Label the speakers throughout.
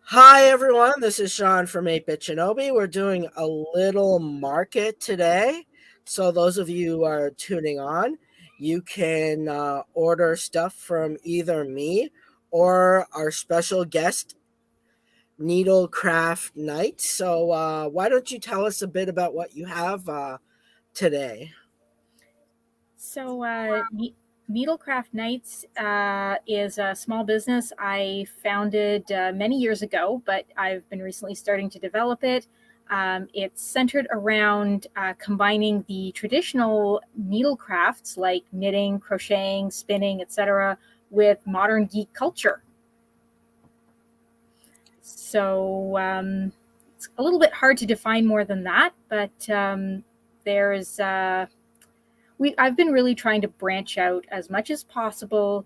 Speaker 1: Hi everyone, this is Sean from 8-Bit Shinobi. We're doing a little market today. So those of you who are tuning on, you can order stuff from either me or our special guest, Needlecraft Knight. So why don't you tell us a bit about what you have today?
Speaker 2: So, Needlecraft Nights is a small business I founded many years ago, but I've been recently starting to develop it. It's centered around combining the traditional needle crafts like knitting, crocheting, spinning, etc., with modern geek culture. So, it's a little bit hard to define more than that, but there's I've been really trying to branch out as much as possible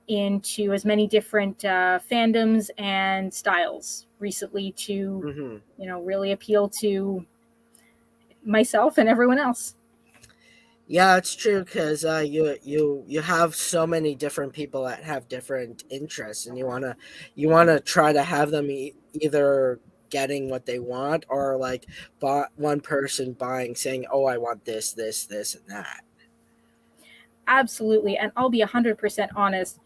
Speaker 2: into as many different fandoms and styles recently to
Speaker 1: Hmm.
Speaker 2: really appeal to myself and everyone else.
Speaker 1: Yeah, it's true because you have so many different people that have different interests, and you wanna try to have them either getting what they want or like one person buying saying, "Oh, I want this, this, this, and that."
Speaker 2: Absolutely, and I'll be 100% honest,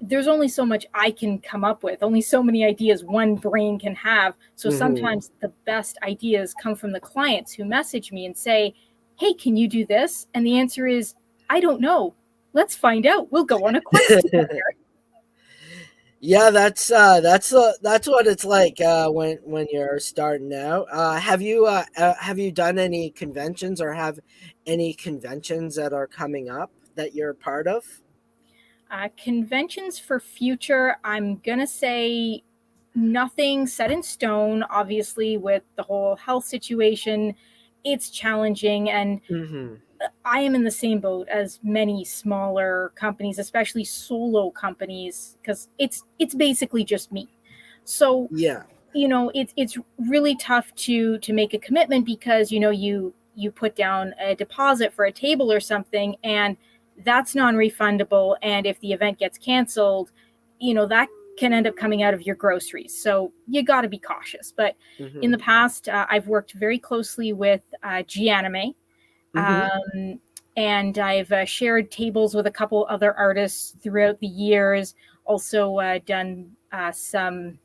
Speaker 2: there's only so much I can come up with, only so many ideas one brain can have. So
Speaker 1: Hmm.
Speaker 2: sometimes the best ideas come from the clients who message me and say, "Hey, can you do this?" And the answer is, "I don't know. Let's find out. We'll go on a quest together."
Speaker 1: Yeah, that's what it's like when you're starting out. Have you done any conventions or have any conventions that are coming up that you're part of?
Speaker 2: Conventions for future, I'm going to say nothing set in stone. Obviously, with the whole health situation, it's challenging. And
Speaker 1: Hmm.
Speaker 2: I am in the same boat as many smaller companies, especially solo companies, because it's basically just me. So
Speaker 1: Yeah.
Speaker 2: it's really tough to make a commitment because you put down a deposit for a table or something, and that's non-refundable, and if the event gets canceled, that can end up coming out of your groceries, so you got to be cautious. But in
Speaker 1: Hmm.
Speaker 2: the past, I've worked very closely with Gianime,
Speaker 1: Hmm.
Speaker 2: and I've shared tables with a couple other artists throughout the years. Also done some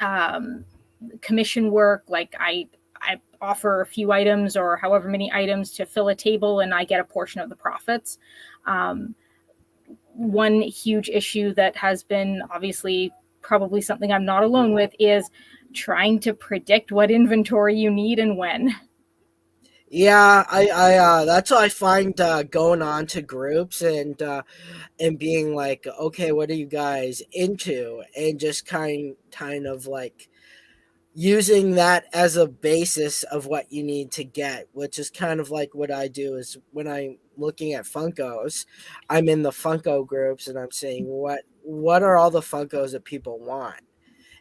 Speaker 2: um, commission work. Like I offer a few items or however many items to fill a table, and I get a portion of the profits. Um, One huge issue that has been obviously probably something I'm not alone with is trying to predict what inventory you need and when.
Speaker 1: Yeah, that's what I find going on to groups and being like, okay, what are you guys into, and just kind of like using that as a basis of what you need to get, which is kind of like what I do is when I'm looking at Funkos, I'm in the Funko groups and I'm saying what are all the Funkos that people want,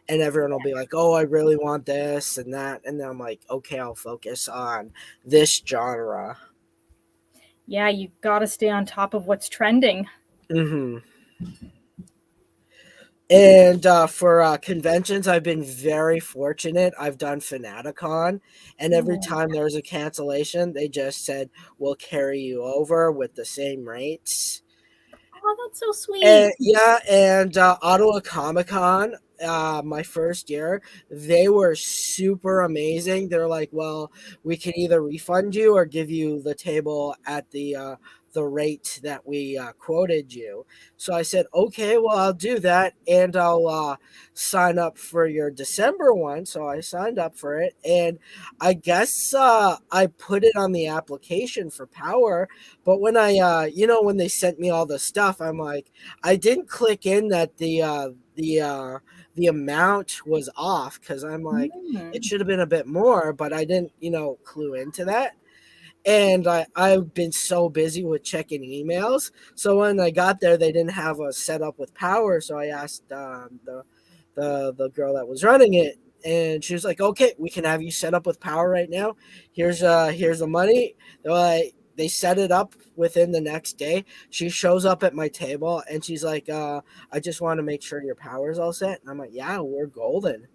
Speaker 1: and everyone will be like, "Oh, I really want this and that," and then I'm like, "Okay, I'll focus on this genre."
Speaker 2: Yeah, you got to stay on top of what's trending.
Speaker 1: Hmm. And for conventions, I've been very fortunate. I've done Fanaticon, and every
Speaker 2: Oh,
Speaker 1: time there was a cancellation, they just said, "We'll carry you over with the same rates."
Speaker 2: that's so sweet.
Speaker 1: And yeah, and Ottawa Comic Con, my first year, they were super amazing. They're like, "Well, we can either refund you or give you the table at the rate that we quoted you." So I said, "Okay, well, I'll do that, and I'll sign up for your December one." So I signed up for it, and I guess I put it on the application for Power. But when when they sent me all the stuff, I'm like, I didn't click in that the amount was off because I'm like, it
Speaker 2: Mm.
Speaker 1: should have been a bit more, but I didn't, clue into that. And I've been so busy with checking emails. So when I got there, they didn't have a setup with Power. So I asked the girl that was running it, and she was like, "Okay, we can have you set up with Power right now. Here's the money." They're like, they set it up within the next day. She shows up at my table and she's like, "I just want to make sure your power's all set." And I'm like, "Yeah, we're golden."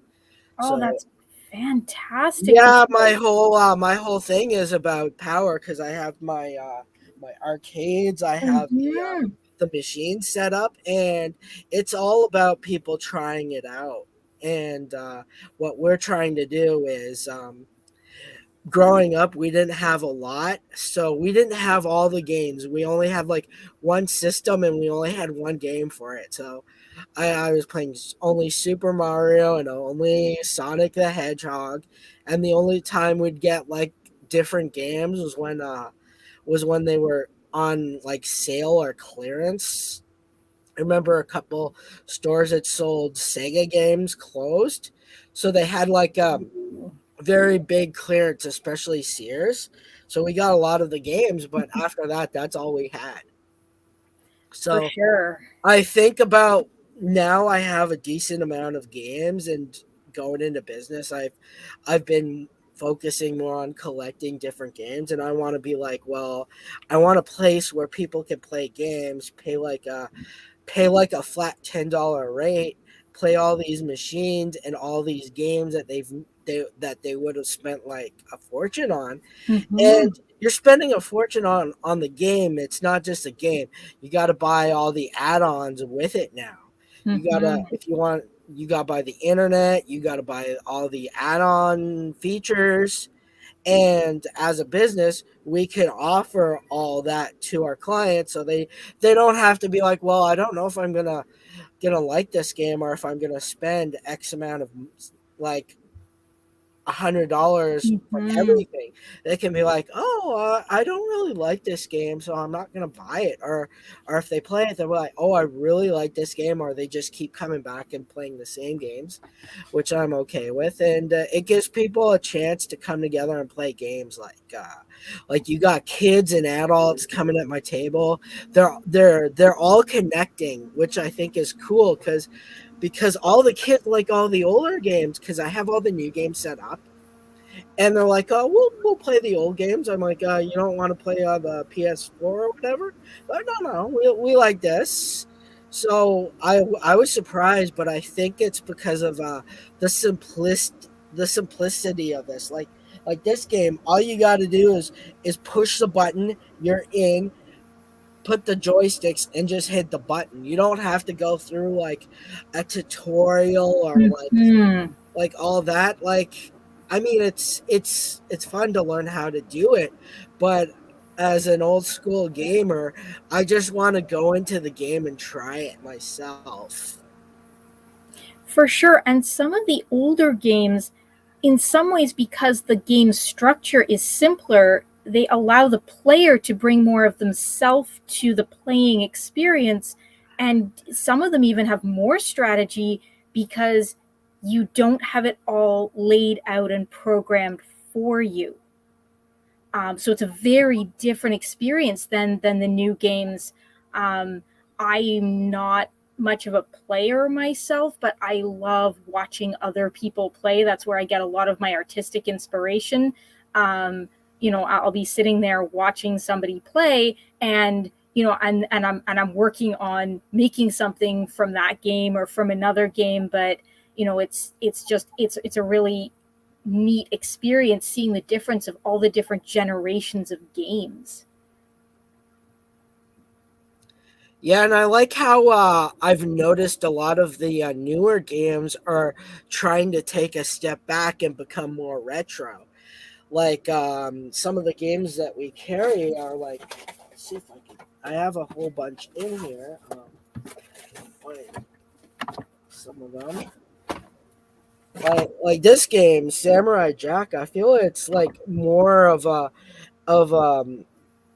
Speaker 2: Oh,
Speaker 1: So
Speaker 2: that's fantastic to
Speaker 1: yeah,
Speaker 2: hear.
Speaker 1: my whole thing is about power because I have my arcades, I have
Speaker 2: Mhm.
Speaker 1: the machine set up, and it's all about people trying it out. And what we're trying to do is, growing up, we didn't have a lot, so we didn't have all the games. We only had like one system, and we only had one game for it. So I was playing only Super Mario and only Sonic the Hedgehog, and the only time we'd get like different games was when they were on like sale or clearance. I remember a couple stores that sold Sega games closed, so they had like very big clearance, especially Sears. So we got a lot of the games, but after that, that's all we had.
Speaker 2: For
Speaker 1: So
Speaker 2: sure.
Speaker 1: I think about now I have a decent amount of games, and going into business, I've been focusing more on collecting different games, and I want to be like, well, I want a place where people can play games, pay like a flat $10 rate, play all these machines and all these games that they would have spent like a fortune on,
Speaker 2: Mhm.
Speaker 1: and you're spending a fortune on the game. It's not just a game. You got to buy all the add-ons with it now. You gotta
Speaker 2: Mhm.
Speaker 1: if you want you got to buy the internet. You got to buy all the add-on features. And as a business, we can offer all that to our clients, so they don't have to be like, well, I don't know if I'm gonna like this game, or if I'm gonna spend X amount of like $100 for
Speaker 2: Mhm.
Speaker 1: everything. They can be like, "Oh, I don't really like this game, so I'm not gonna buy it." Or if they play it, they're like, "Oh, I really like this game," or they just keep coming back and playing the same games, which I'm okay with. And it gives people a chance to come together and play games like you got kids and adults coming at my table. They're all connecting, which I think is cool because all the kids like all the older games because I have all the new games set up, and they're like, "Oh, we'll play the old games." I'm like, "You don't want to play on the PS4 or whatever?" But no, we like this. So I was surprised, but I think it's because of the simplicity of this. Like this game, all you got to do is push the button. You're in. Put the joysticks and just hit the button. You don't have to go through like a tutorial or
Speaker 2: Mhm.
Speaker 1: like all that. Like, I mean, it's fun to learn how to do it, but as an old school gamer, I just want to go into the game and try it myself.
Speaker 2: For sure. And some of the older games, in some ways, because the game structure is simpler, they allow the player to bring more of themselves to the playing experience. And some of them even have more strategy because you don't have it all laid out and programmed for you. So it's a very different experience than the new games. Um, I'm not much of a player myself, but I love watching other people play. That's where I get a lot of my artistic inspiration. Um, I'll be sitting there watching somebody play, and I'm working on making something from that game or from another game. But it's a really neat experience seeing the difference of all the different generations of games.
Speaker 1: Yeah, and I like how I've noticed a lot of the newer games are trying to take a step back and become more retro. Like some of the games that we carry are like, let's see if I can. I have a whole bunch in here. Find some of them. Like this game, Samurai Jack. I feel it's like more of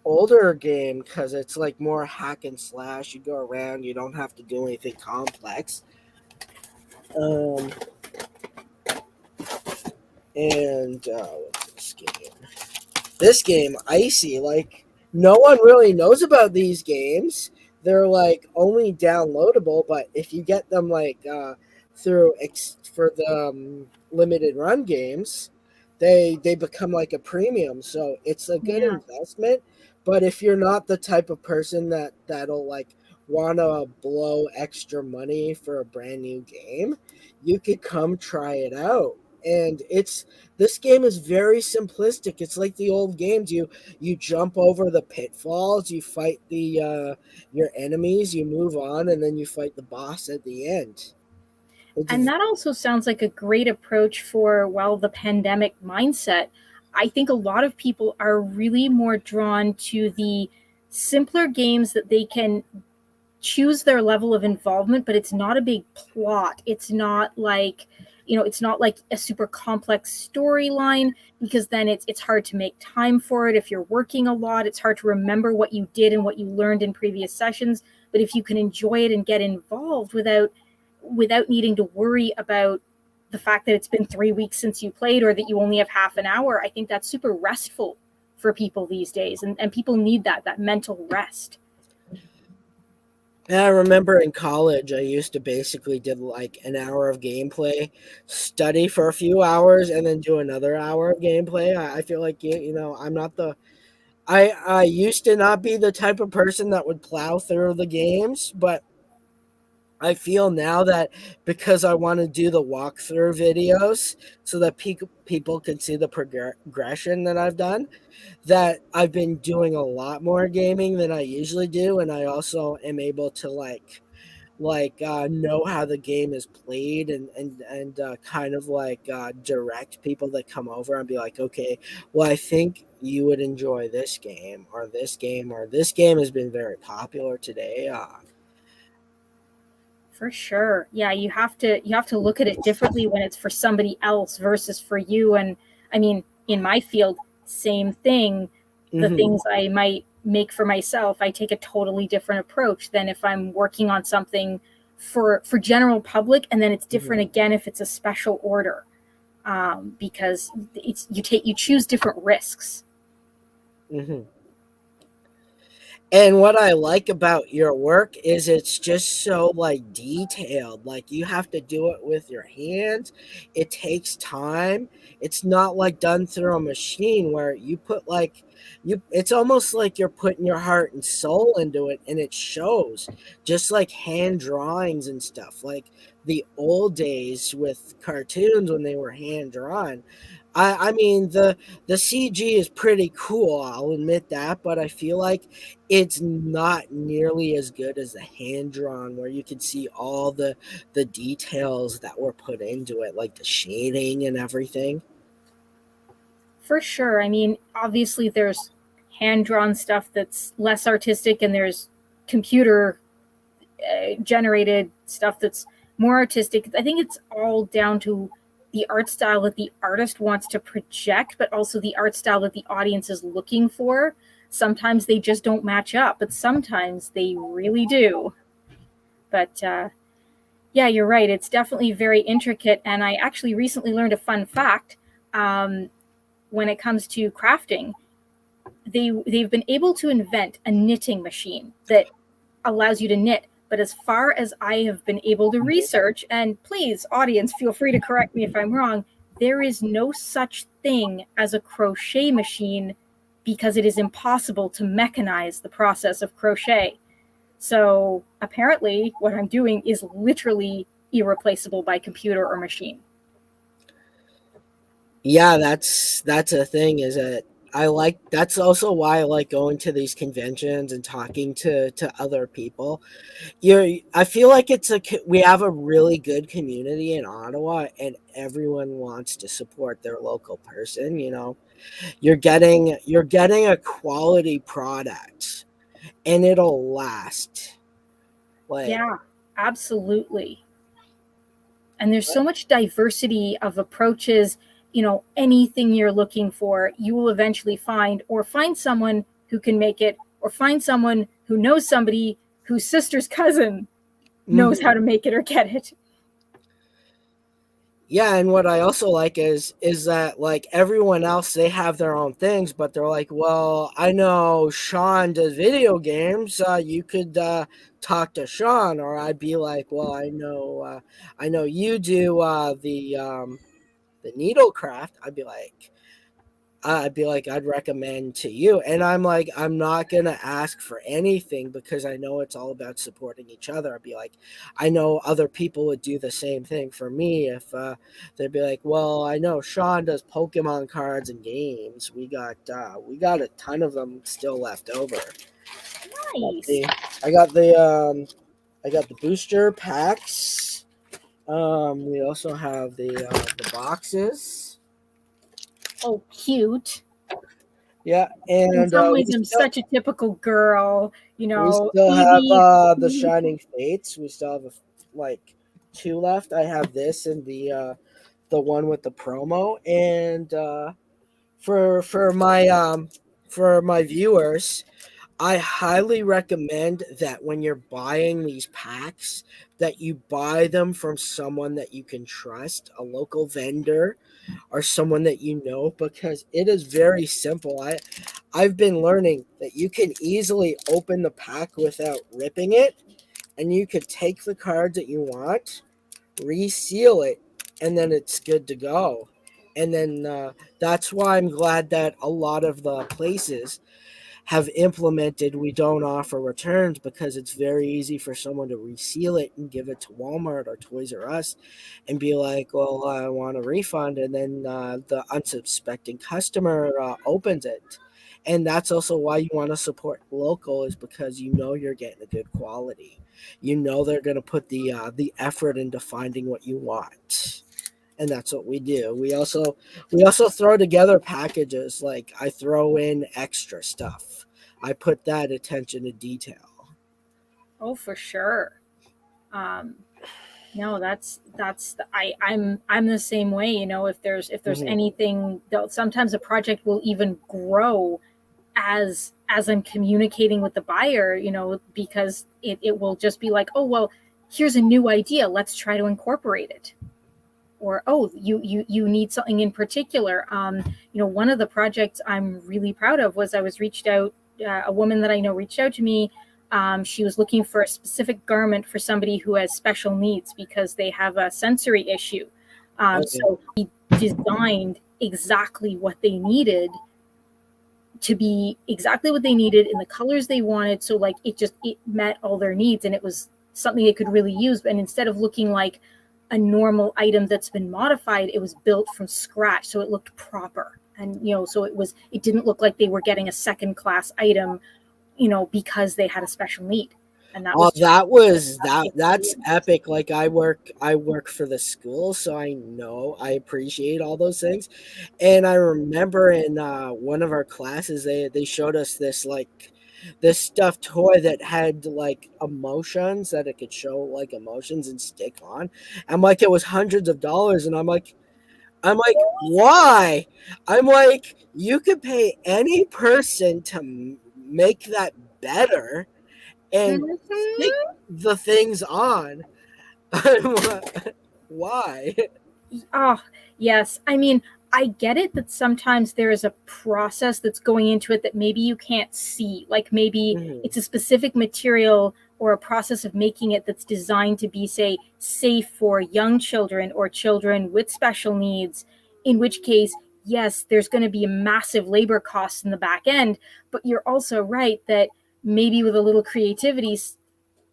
Speaker 1: older game because it's like more hack and slash. You go around. You don't have to do anything complex. Um, and what's this game? This game, Icy, like no one really knows about these games. They're like only downloadable, but if you get them like for the limited run games, they become like a premium. So it's a good
Speaker 2: Yeah.
Speaker 1: investment. But if you're not the type of person that'll like want to blow extra money for a brand new game, you could come try it out. And it's this game is very simplistic. It's like the old games. You jump over the pitfalls, you fight the your enemies, you move on, and then you fight the boss at the end.
Speaker 2: And
Speaker 1: It's
Speaker 2: that also sounds like a great approach for, well, the pandemic mindset. I think a lot of people are really more drawn to the simpler games that they can choose their level of involvement, but it's not a big plot. It's not like, it's not like a super complex storyline, because then it's hard to make time for it. If you're working a lot, it's hard to remember what you did and what you learned in previous sessions. But if you can enjoy it and get involved without needing to worry about the fact that it's been 3 weeks since you played, or that you only have half an hour, I think that's super restful for people these days. And people need that mental rest.
Speaker 1: Yeah, I remember in college, I used to basically did like an hour of gameplay, study for a few hours, and then do another hour of gameplay. I feel like I'm not the I used to not be the type of person that would plow through the games, but I feel now that because I want to do the walkthrough videos so that people can see the progression that I've done, that I've been doing a lot more gaming than I usually do, and I also am able to know how the game is played, and kind of direct people that come over and be like, okay, well, I think you would enjoy this game, or this game, or this game has been very popular today.
Speaker 2: For sure. Yeah, you have to look at it differently when it's for somebody else versus for you. And I mean, in my field, same thing. The
Speaker 1: Mhm,
Speaker 2: things I might make for myself, I take a totally different approach than if I'm working on something for general public, and then it's
Speaker 1: mhm,
Speaker 2: different again if it's a special order. Because you choose different risks.
Speaker 1: mhm. And what I like about your work is it's just so detailed. Like you have to do it with your hands. It takes time. It's not like done through a machine where you put you it's almost like you're putting your heart and soul into it, and it shows. Just like hand drawings and stuff. Like the old days with cartoons when they were hand drawn. I mean the CG is pretty cool, I'll admit that, but I feel like it's not nearly as good as the hand drawn, where you can see all the details that were put into it, like the shading and everything.
Speaker 2: For sure. I mean, obviously there's hand drawn stuff that's less artistic, and there's computer generated stuff that's more artistic. I think it's all down to the art style that the artist wants to project, but also the art style that the audience is looking for. Sometimes they just don't match up, but sometimes they really do. But yeah, you're right. It's definitely very intricate. And I actually recently learned a fun fact. When it comes to crafting, they've been able to invent a knitting machine that allows you to knit. But as far as I have been able to
Speaker 1: Mhm.
Speaker 2: research, and please, audience, feel free to correct me if I'm wrong, there is no such thing as a crochet machine, because it is impossible to mechanize the process of crochet. So apparently, what I'm doing is literally irreplaceable by computer or machine.
Speaker 1: Yeah, that's a thing, is that that's also why I like going to these conventions and talking to other people. I feel like we have a really good community in Ottawa, and everyone wants to support their local person. You're getting a quality product, and it'll last. Like,
Speaker 2: Yeah, absolutely. And there's so much diversity of approaches. Anything you're looking for, you will eventually find someone who can make it, or find someone who knows somebody whose sister's cousin knows how
Speaker 1: mhm.
Speaker 2: to make it or get it.
Speaker 1: Yeah, and what I also like is that like everyone else, they have their own things, but they're like, well, I know Sean does video games. You could talk to Sean, or I'd be like, well, I know you do the needlecraft. I'd be like, I'd be like, I'd recommend to you. And I'm like, I'm not going to ask for anything because I know it's all about supporting each other. I'd be like, I know other people would do the same thing for me if they'd be like, well, I know Sean does Pokemon cards and games. We got a ton of them still left over. Got
Speaker 2: Nice.
Speaker 1: the, I got the I got the booster packs. We also have the boxes.
Speaker 2: Oh, cute.
Speaker 1: Yeah,
Speaker 2: In
Speaker 1: and
Speaker 2: some ways, I'm such a typical girl.
Speaker 1: we still have
Speaker 2: Easy.
Speaker 1: the Shining Fates. We still have like two left. I have this and the one with the promo. And for my viewers, I highly recommend that when you're buying these packs, that you buy them from someone that you can trust, a local vendor or someone that you know, because it is very simple. I've been learning that you can easily open the pack without ripping it, and you could take the cards that you want, reseal it, and then it's good to go. And then that's why I'm glad that a lot of the places have implemented we don't offer returns, because it's very easy for someone to reseal it and give it to Walmart or Toys R Us and be like, well, I want a refund. And then the unsuspecting customer opens it. And that's also why you want to support local, is because you know you're getting a good quality. You know they're going to put the effort into finding what you want, and that's what we do. We also throw together packages. Like I throw in extra stuff. I put that attention to detail.
Speaker 2: Oh, for sure. Um, no, I'm the same way. If there's
Speaker 1: Hmm.
Speaker 2: anything, sometimes a project will even grow as I'm communicating with the buyer. Because it will just be like, oh well, here's a new idea. Let's try to incorporate it. Or oh, you need something in particular. One of the projects I'm really proud of was I was reached out. A woman that I know reached out to me. She was looking for a specific garment for somebody who has special needs because they have a sensory issue.
Speaker 1: Okay.
Speaker 2: So he designed exactly what they needed to be exactly what they needed in the colors they wanted. So like it met all their needs, and it was something they could really use. And instead of looking like a normal item that's been modified, it was built from scratch, so it looked proper. And so it didn't look like they were getting a second class item, because they had a special need. And that
Speaker 1: Oh,
Speaker 2: was just
Speaker 1: that's epic. Like I work for the school, so I know I appreciate all those things. And I remember in one of our classes, they showed us this stuffed toy that had like emotions, that it could show like emotions and stick on. I'm like, it was hundreds of dollars, and I'm like, why? I'm like, you could pay any person to make that better and stick
Speaker 2: Mhm.
Speaker 1: the things on. Why?
Speaker 2: Oh, yes. I mean, I get it that sometimes there is a process that's going into it that maybe you can't see. Like maybe
Speaker 1: Mhm.
Speaker 2: it's a specific material or a process of making it that's designed to be, say, safe for young children or children with special needs, in which case, yes, there's going to be a massive labor cost in the back end. But you're also right that maybe with a little creativity,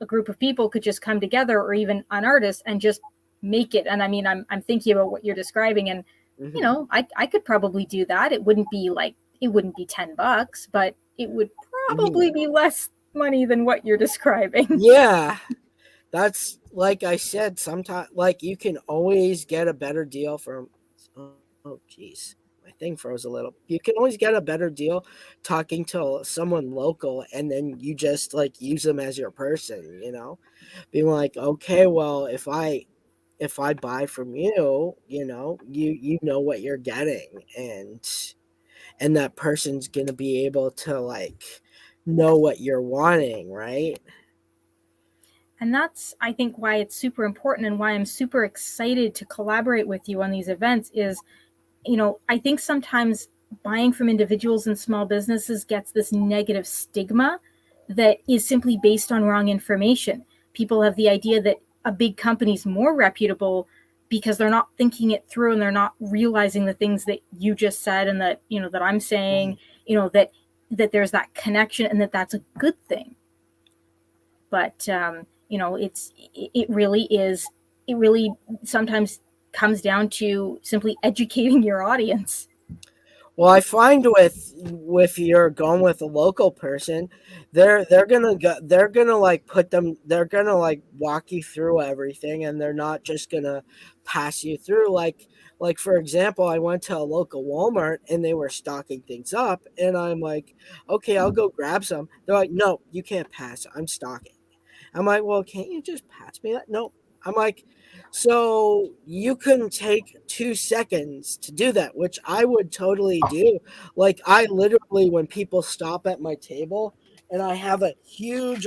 Speaker 2: a group of people could just come together, or even an artist, and just make it. And I mean, I'm thinking about what you're describing, and
Speaker 1: Mhm.
Speaker 2: I could probably do that. It wouldn't be $10, but it would probably
Speaker 1: Mhm.
Speaker 2: be less money than what you're describing.
Speaker 1: Yeah, that's like I said. Sometimes, like you can always get a better deal from. Oh, jeez, my thing froze a little. You can always get a better deal talking to someone local, and then you just like use them as your person. Being like, okay, well, if I buy from you, you know what you're getting, and that person's gonna be able to like know what you're wanting, right?
Speaker 2: And that's, I think, why it's super important, and why I'm super excited to collaborate with you on these events is, I think sometimes buying from individuals and small businesses gets this negative stigma that is simply based on wrong information. People have the idea that a big company is more reputable because they're not thinking it through and they're not realizing the things that you just said and that that I'm saying, that there's that connection and that that's a good thing. But it really is, it really sometimes comes down to simply educating your audience.
Speaker 1: Well, I find with you're going with a local person, they're gonna like they're gonna like walk you through everything, and they're not just gonna pass you through. Like for example, I went to a local Walmart and they were stocking things up, and I'm like, okay, I'll go grab some. They're like, no, you can't pass. I'm stocking. I'm like, well, can't you just pass me that? No. I'm like, so you couldn't take 2 seconds to do that, which I would totally do. Like, I literally, when people stop at my table and I have a huge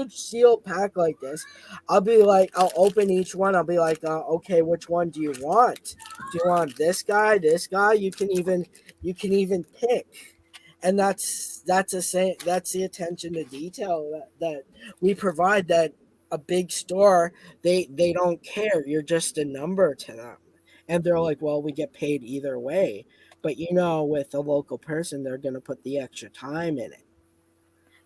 Speaker 1: seal pack like this, I'll be like, I'll open each one. I'll be like, okay, which one do you want? Do you want this guy, this guy? You can even pick, and that's the attention to detail that we provide, that a big store, they don't care, you're just a number to them, and they're like, well, we get paid either way. But with a local person, they're going to put the extra time in it.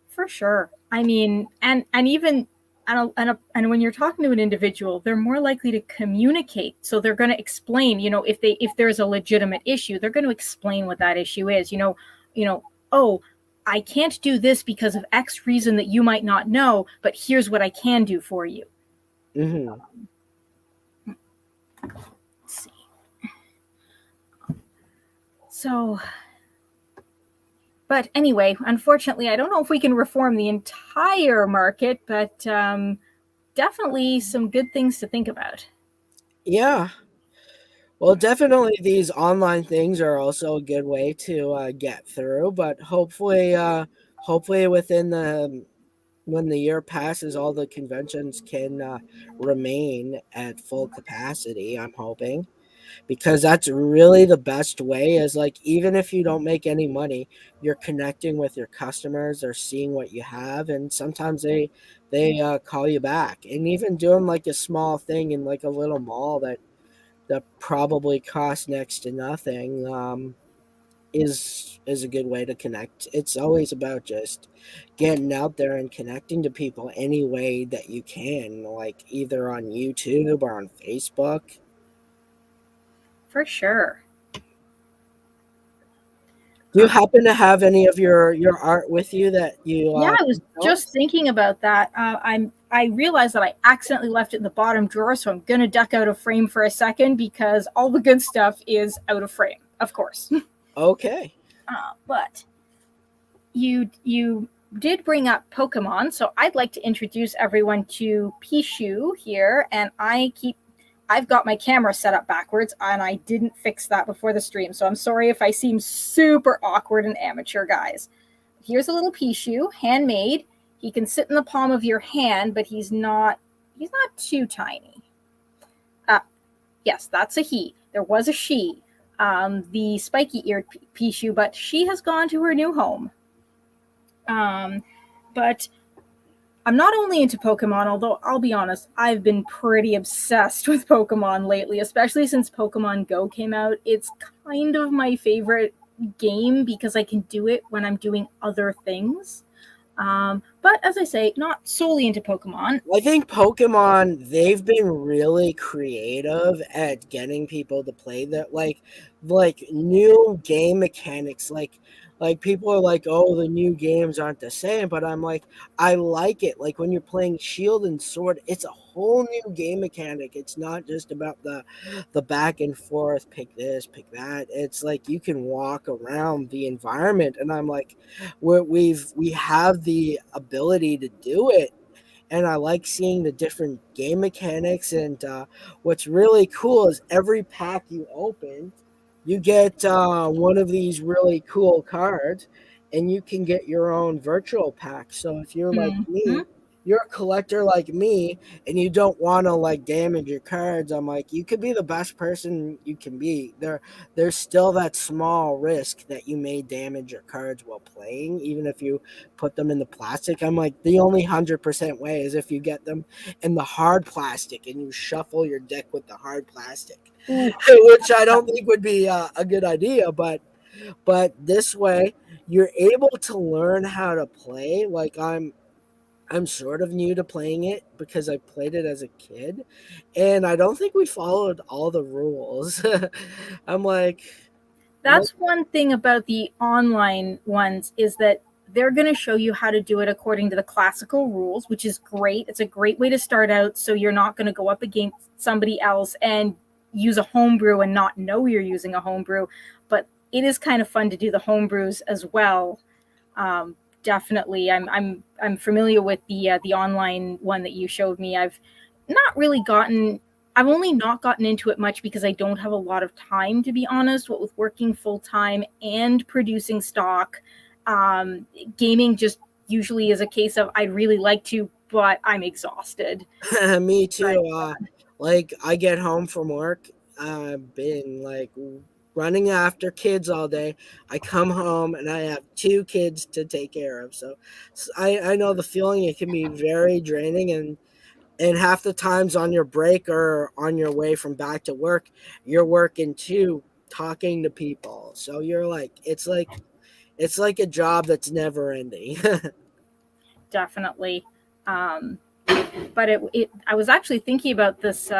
Speaker 2: For sure. I mean, and even and when you're talking to an individual, they're more likely to communicate. So they're going to explain. If there's a legitimate issue, they're going to explain what that issue is. Oh, I can't do this because of X reason that you might not know, but here's what I can do for you.
Speaker 1: Hmm.
Speaker 2: Let's see. So, but anyway, unfortunately, I don't know if we can reform the entire market, but definitely some good things to think about.
Speaker 1: Yeah. Well, definitely these online things are also a good way to get through, but hopefully within the when the year passes, all the conventions can remain at full capacity. I'm hoping, because that's really the best way. Is like, even if you don't make any money, you're connecting with your customers. They're seeing what you have, and sometimes they call you back. And even doing like a small thing in like a little mall that probably costs next to nothing. Is a good way to connect. It's always about just getting out there and connecting to people any way that you can, like either on YouTube or on Facebook.
Speaker 2: For sure.
Speaker 1: Do you happen to have any of your art with you that you
Speaker 2: Yeah, I
Speaker 1: can
Speaker 2: was
Speaker 1: show
Speaker 2: just
Speaker 1: us?
Speaker 2: thinking about that. I realized that I accidentally left it in the bottom drawer, so I'm gonna duck out of frame for a second because all the good stuff is out of frame, of course.
Speaker 1: Okay.
Speaker 2: But you did bring up Pokemon, so I'd like to introduce everyone to Pichu here, and I've got my camera set up backwards, and I didn't fix that before the stream, so I'm sorry if I seem super awkward and amateur, guys. Here's a little Pichu, handmade. He can sit in the palm of your hand, but he's not too tiny. Uh, yes, that's a he. There was a she, the spiky-eared Pichu, but she has gone to her new home. But I'm not only into Pokemon, although I'll be honest, I've been pretty obsessed with Pokemon lately, especially since Pokemon Go came out. It's kind of my favorite game because I can do it when I'm doing other things. But as I say, not solely into Pokemon.
Speaker 1: I think Pokemon, they've been really creative at getting people to play that, like new game mechanics. Like people are like, oh, the new games aren't the same, but I'm like, I like it. Like when you're playing Shield and Sword, it's a whole new game mechanic. It's not just about the back and forth, pick this, pick that. It's like you can walk around the environment, and I'm like, we have the ability to do it, and I like seeing the different game mechanics. And what's really cool is every pack you open, you get one of these really cool cards, and you can get your own virtual pack. So if you're like
Speaker 2: Mm-hmm.
Speaker 1: me, you're a collector like me and you don't want to like damage your cards, I'm like, you could be the best person you can be. There's still that small risk that you may damage your cards while playing, even if you put them in the plastic. I'm like, the only 100% way is if you get them in the hard plastic and you shuffle your deck with the hard plastic,
Speaker 2: Ooh,
Speaker 1: which I don't think would be a good idea. But this way, you're able to learn how to play. Like I'm sort of new to playing it because I played it as a kid, and I don't think we followed all the rules. I'm like, I'm like,
Speaker 2: that's one thing about the online ones is that they're going to show you how to do it according to the classical rules, which is great. It's a great way to start out, so you're not going to go up against somebody else and use a homebrew and not know you're using a homebrew. But it is kind of fun to do the homebrews as well. Definitely, I'm familiar with the online one that you showed me. Not really gotten I've only not gotten into it much because I don't have a lot of time, to be honest. What with working full time and producing stock, gaming just usually is a case of I'd really like to, but I'm exhausted.
Speaker 1: me
Speaker 2: But
Speaker 1: too. Like I get home from work, I've been like running after kids all day. I come home and I have two kids to take care of. So I know the feeling. It can be very draining, and half the times on your break or on your way from back to work, you're working too, talking to people. So you're like, it's like a job that's never ending.
Speaker 2: definitely. Um, but I was actually thinking about this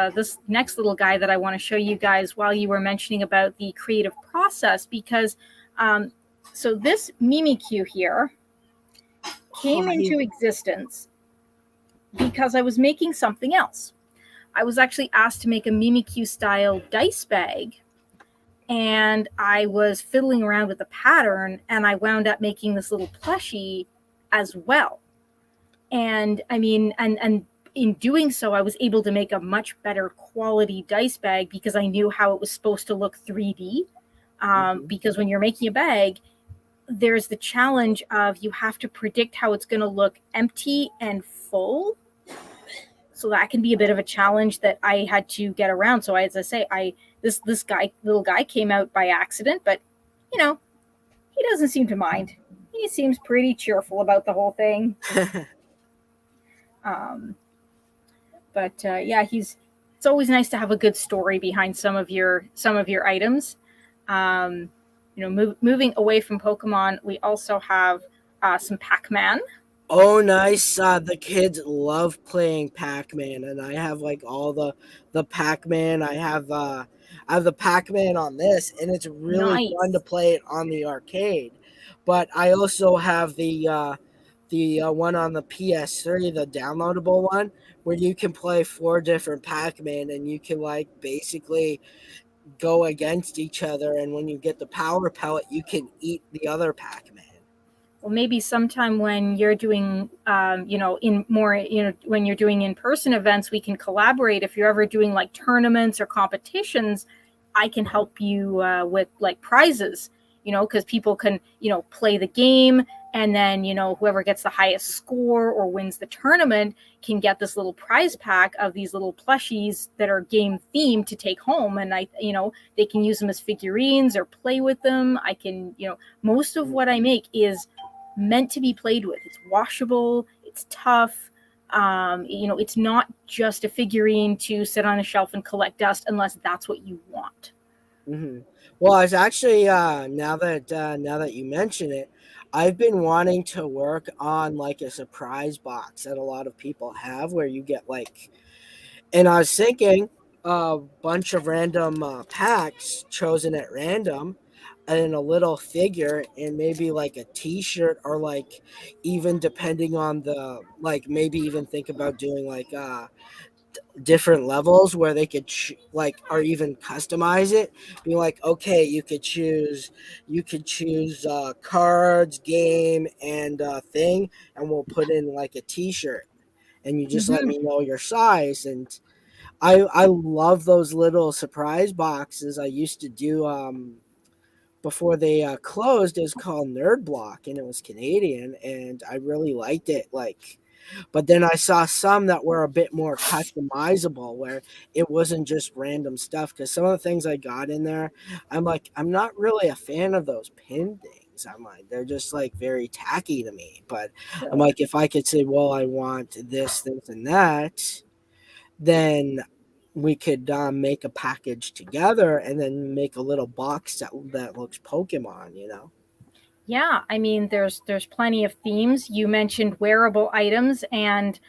Speaker 2: next little guy that I want to show you guys while you were mentioning about the creative process because um, so this Mimikyu here
Speaker 1: Oh,
Speaker 2: came into existence because I was making something else. I was actually asked to make a Mimikyu style dice bag, and I was fiddling around with the pattern, and I wound up making this little plushie as well. And I mean, and in doing so, I was able to make a much better quality dice bag because I knew how it was supposed to look 3D.
Speaker 1: mhm.
Speaker 2: Because when you're making a bag, there's the challenge of you have to predict how it's going to look empty and full. So that can be a bit of a challenge that I had to get around. So as I say, I this guy little guy came out by accident, but you know he doesn't seem to mind. He seems pretty cheerful about the whole thing. Um, but yeah, he's. It's always nice to have a good story behind some of your items. Um, moving away from Pokemon, we also have some Pac-Man.
Speaker 1: Oh, nice. The kids love playing Pac-Man, and I have like all the Pac-Man. I have the Pac-Man on this, and it's really fun to
Speaker 2: Nice.
Speaker 1: play it on the arcade. But I also have the one on the PS3, the downloadable one, where you can play four different Pac-Man, and you can like basically go against each other. And when you get the power pellet, you can eat the other Pac-Man.
Speaker 2: Well, maybe sometime when you're doing, in more, when you're doing in-person events, we can collaborate. If you're ever doing like tournaments or competitions, I can help you with like prizes, because people can, play the game, and then, whoever gets the highest score or wins the tournament can get this little prize pack of these little plushies that are game themed to take home. And they can use them as figurines or play with them. I can, most of what I make is meant to be played with. It's washable, it's tough. It's not just a figurine to sit on a shelf and collect dust unless that's what you want.
Speaker 1: Hmm. Well, I was actually now that you mention it, I've been wanting to work on like a surprise box that a lot of people have, where you get like, and I was thinking a bunch of random packs chosen at random, and a little figure, and maybe like a T-shirt, or like even depending on the like, maybe even think about doing like different levels where they could like, or even customize it, being like, okay, you could choose cards, game, and thing, and we'll put in like a T-shirt, and you just let
Speaker 2: Mm-hmm.
Speaker 1: me know your size. And I love those little surprise boxes. I used to do before they closed. It was called Nerd Block, and it was Canadian, and I really liked it. Like, But then I saw some that were a bit more customizable where it wasn't just random stuff. Because some of the things I got in there, I'm like, I'm not really a fan of those pin things. I'm like, they're just like very tacky to me. But I'm like, if I could say, well, I want this, and that, then we could make a package together and then make a little box that looks Pokemon, you know?
Speaker 2: Yeah, I mean, there's plenty of themes. You mentioned wearable items, and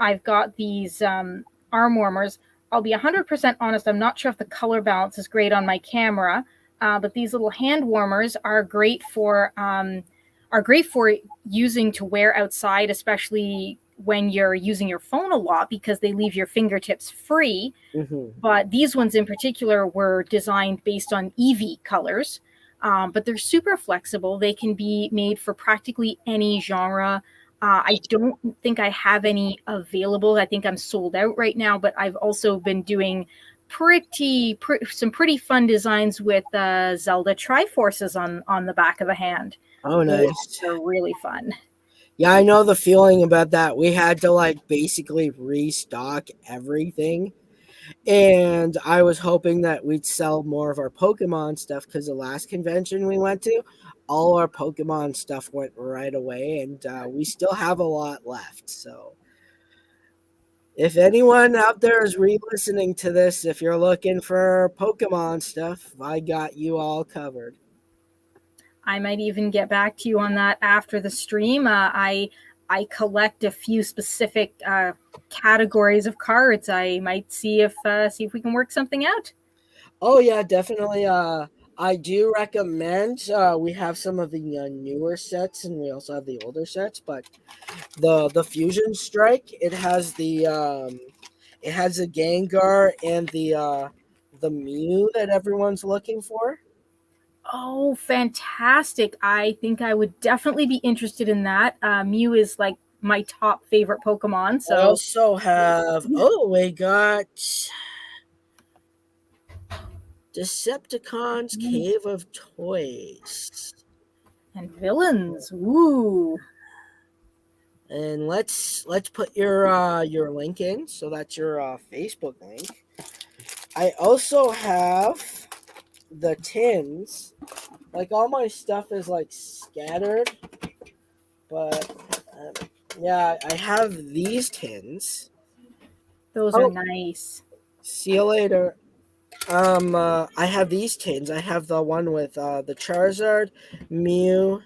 Speaker 2: I've got these arm warmers. I'll be 100% honest. I'm not sure if the color balance is great on my camera, but these little hand warmers are great for using to wear outside, especially when you're using your phone a lot because they leave your fingertips free.
Speaker 1: Hmm.
Speaker 2: But these ones in particular were designed based on Eevee colors. But they're super flexible. They can be made for practically any genre. I don't think I have any available. I think I'm sold out right now, but I've also been doing some pretty fun designs with Zelda Triforces on the back of the hand.
Speaker 1: Oh,
Speaker 2: Those
Speaker 1: nice.
Speaker 2: are really fun.
Speaker 1: Yeah, I know the feeling about that. We had to like basically restock everything. And I was hoping that we'd sell more of our Pokemon stuff because the last convention we went to, all our Pokemon stuff went right away, and we still have a lot left. So, if anyone out there is re listening to this, if you're looking for Pokemon stuff, I got you all covered.
Speaker 2: I might even get back to you on that after the stream. I collect a few specific categories of cards. I might see if we can work something out.
Speaker 1: Oh, yeah, definitely. I do recommend. We have some of the newer sets, and we also have the older sets. But the Fusion Strike, it has the Gengar and the Mew that everyone's looking for.
Speaker 2: Oh, fantastic! I think I would definitely be interested in that. Mew is like my top favorite Pokemon.
Speaker 1: I
Speaker 2: So
Speaker 1: also have. Oh, we got Decepticon's Cave of Toys.
Speaker 2: and villains. Woo!
Speaker 1: And let's put your link in. So that's your Facebook link. I also have the tins. Like all my stuff is like scattered, but yeah, I have these tins.
Speaker 2: Those are
Speaker 1: Oh,
Speaker 2: nice.
Speaker 1: see you later. I have these tins. I have the one with the Charizard, Mew,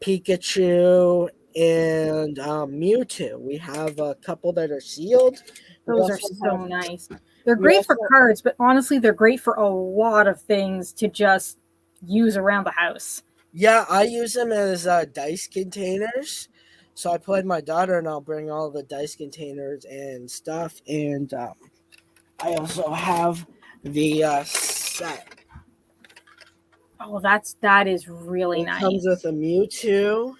Speaker 1: Pikachu, and Mewtwo. We have a couple that are sealed. We
Speaker 2: Those are
Speaker 1: also
Speaker 2: so
Speaker 1: have
Speaker 2: nice. They're
Speaker 1: we
Speaker 2: great for
Speaker 1: also
Speaker 2: cards, but honestly, they're great for a lot of things to just use around the house.
Speaker 1: yeah, I use them as dice containers. So I played my daughter, and I'll bring all the dice containers and stuff. And I also have the set.
Speaker 2: Oh, that is really
Speaker 1: It comes
Speaker 2: nice.
Speaker 1: with a Mewtwo,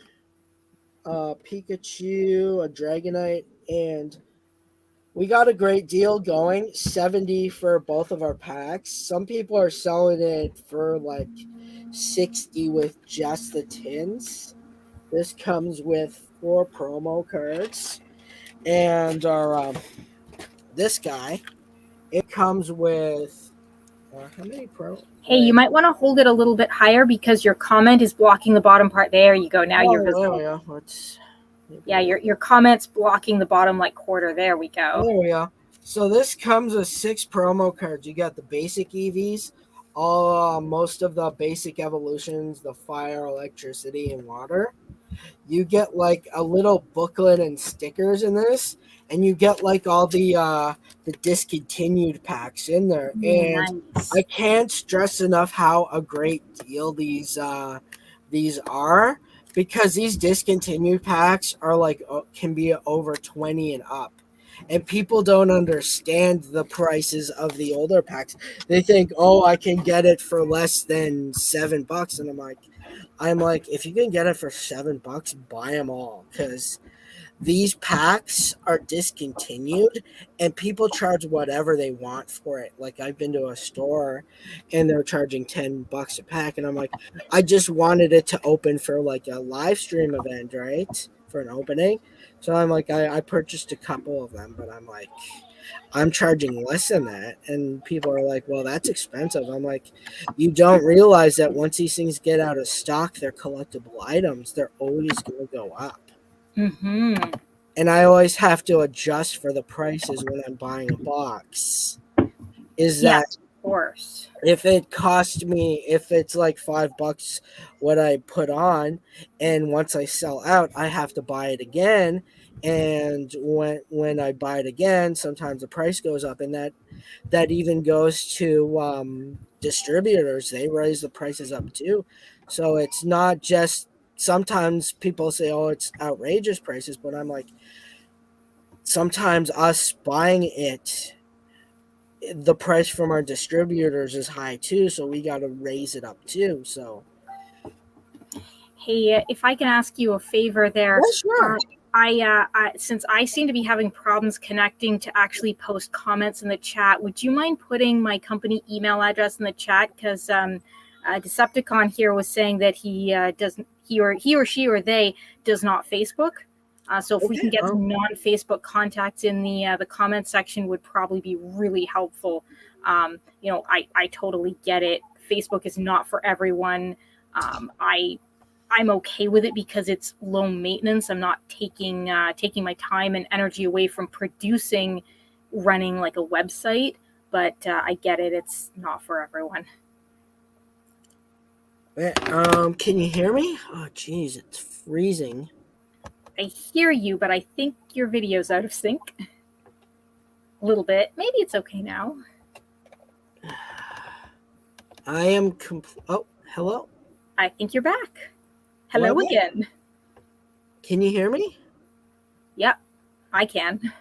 Speaker 1: Pikachu, a Dragonite, and we got a great deal going. 70 for both of our packs. Some people are selling it for like 60 with just the tins. This comes with 4 promo cards. And our this guy, it comes with how many pro?
Speaker 2: Hey, you
Speaker 1: Wait,
Speaker 2: might want to hold it a little bit higher because your comment is blocking the bottom part. There you go. Now you're
Speaker 1: oh, there we
Speaker 2: visible.
Speaker 1: go. Let's maybe
Speaker 2: Yeah, your comment's blocking the bottom like quarter. There we go.
Speaker 1: there we go. So this comes with 6 promo cards. You got the basic EVs, all most of the basic evolutions, the fire, electricity, and water. You get like a little booklet and stickers in this, and you get like all the discontinued packs in there. And
Speaker 2: Nice.
Speaker 1: I can't stress enough how a great deal these are, because these discontinued packs are like can be over 20 and up. And people don't understand the prices of the older packs. They think, oh, I can get it for less than $7, and I'm like, if you can get it for $7, buy them all, because these packs are discontinued, and people charge whatever they want for it. Like I've been to a store, and they're charging $10 a pack, and I'm like, I just wanted it to open for like a live stream event, right? For an opening. So I'm like, I purchased a couple of them, but I'm like, I'm charging less than that. And people are like, well, that's expensive. I'm like, you don't realize that once these things get out of stock, they're collectible items. They're always going to go up.
Speaker 2: Mm-hmm.
Speaker 1: And I always have to adjust for the prices when I'm buying a box. Is that
Speaker 2: Yes, of course.
Speaker 1: if it cost me, if it's like $5 what I put on, and once I sell out I have to buy it again, and when I buy it again sometimes the price goes up, and that even goes to distributors. They raise the prices up too, so it's not just, sometimes people say, oh, it's outrageous prices, but I'm like, sometimes us buying it, the price from our distributors is high too, so we got to raise it up too. So
Speaker 2: Hey, if I can ask you a favor there,
Speaker 1: yeah, sure.
Speaker 2: uh, since I seem to be having problems connecting to actually post comments in the chat, would you mind putting my company email address in the chat? Because Decepticon here was saying that he or she or they does not Facebook. So if we
Speaker 1: Okay.
Speaker 2: can get
Speaker 1: Oh,
Speaker 2: some non-Facebook contacts in the comment section, would probably be really helpful. I totally get it. Facebook is not for everyone. I'm okay with it because it's low maintenance. I'm not taking my time and energy away from producing, running like a website. But I get it; it's not for everyone.
Speaker 1: can you hear me? Oh, geez, it's freezing.
Speaker 2: I hear you, but I think your video's out of sync a little bit. Maybe it's okay now.
Speaker 1: I am. Oh, hello.
Speaker 2: I think you're back.
Speaker 1: Am I
Speaker 2: Hello
Speaker 1: back?
Speaker 2: again.
Speaker 1: Can you hear me?
Speaker 2: Yep, I can.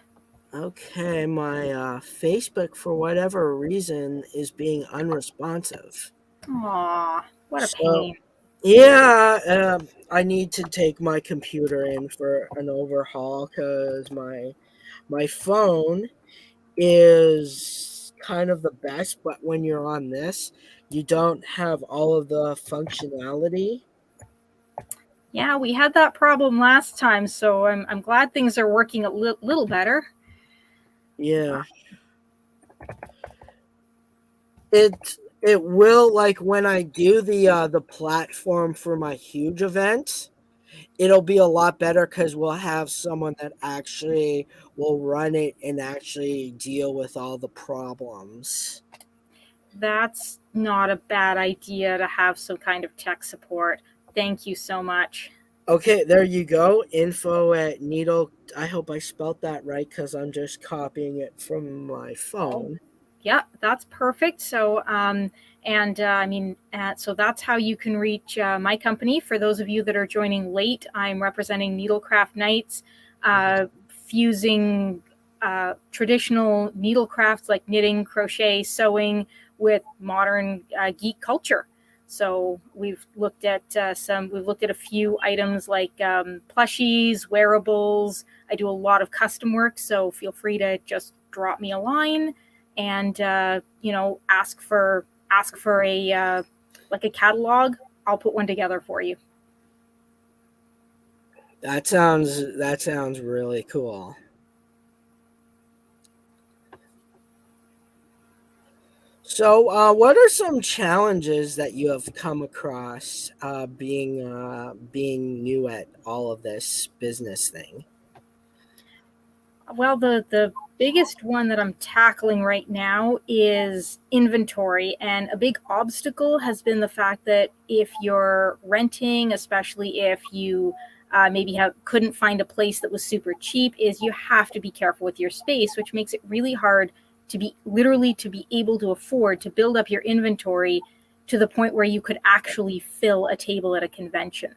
Speaker 1: Okay, my Facebook for whatever reason is being unresponsive.
Speaker 2: Aw, what a
Speaker 1: So
Speaker 2: pain.
Speaker 1: yeah, I need to take my computer in for an overhaul because my phone is kind of the best, but when you're on this, you don't have all of the functionality.
Speaker 2: Yeah, we had that problem last time, so I'm glad things are working a little better.
Speaker 1: Yeah. It will, like when I do the platform for my huge event, it'll be a lot better because we'll have someone that actually will run it and actually deal with all the problems.
Speaker 2: That's not a bad idea to have some kind of tech support. Thank you so much.
Speaker 1: Okay, there you go. Info at needle. I hope I spelt that right because I'm just copying it from my
Speaker 2: Oh,
Speaker 1: phone.
Speaker 2: yeah, that's perfect. So, so that's how you can reach my company. For those of you that are joining late, I'm representing Needlecraft Nights, fusing traditional needlecrafts like knitting, crochet, sewing with modern geek culture. So we've looked at a few items like plushies, wearables. I do a lot of custom work, so feel free to just drop me a line and ask for a like a catalog. I'll put one together for you.
Speaker 1: That sounds really cool. So, what are some challenges that you have come across being new at all of this business thing?
Speaker 2: Well, the biggest one that I'm tackling right now is inventory, and a big obstacle has been the fact that if you're renting, especially if you maybe couldn't find a place that was super cheap, is you have to be careful with your space, which makes it really hard to be able to afford to build up your inventory to the point where you could actually fill a table at a convention.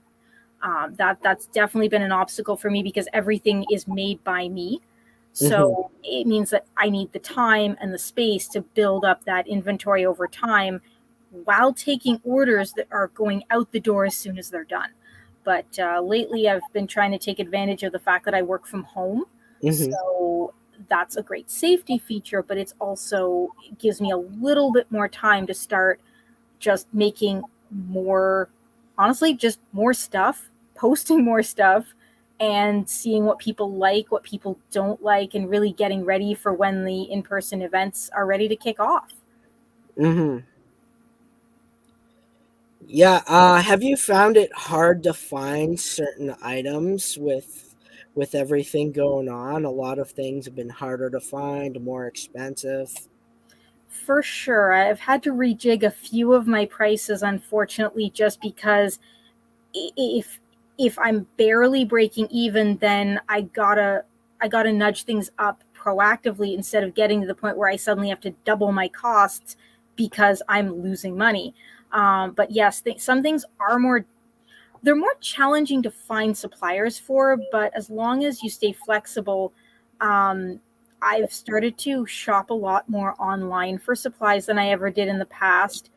Speaker 2: That's definitely been an obstacle for me because everything is made by me.
Speaker 1: Hmm.
Speaker 2: So it means that I need the time and the space to build up that inventory over time while taking orders that are going out the door as soon as they're done. But lately, I've been trying to take advantage of the fact that I work from home.
Speaker 1: Hmm.
Speaker 2: So that's a great safety feature, but it gives me a little bit more time to start just making more, honestly, just more stuff, posting more stuff, and seeing what people like, what people don't like, and really getting ready for when the in person events are ready to kick off.
Speaker 1: Hmm. Yeah. Have you found it hard to find certain items with everything going on? A lot of things have been harder to find, more expensive.
Speaker 2: For sure. I've had to rejig a few of my prices, unfortunately, just because if I'm barely breaking even, then I gotta nudge things up proactively instead of getting to the point where I suddenly have to double my costs because I'm losing money. But yes, some things are more challenging to find suppliers for, but as long as you stay flexible, um, I've started to shop a lot more online for supplies than I ever did in the past,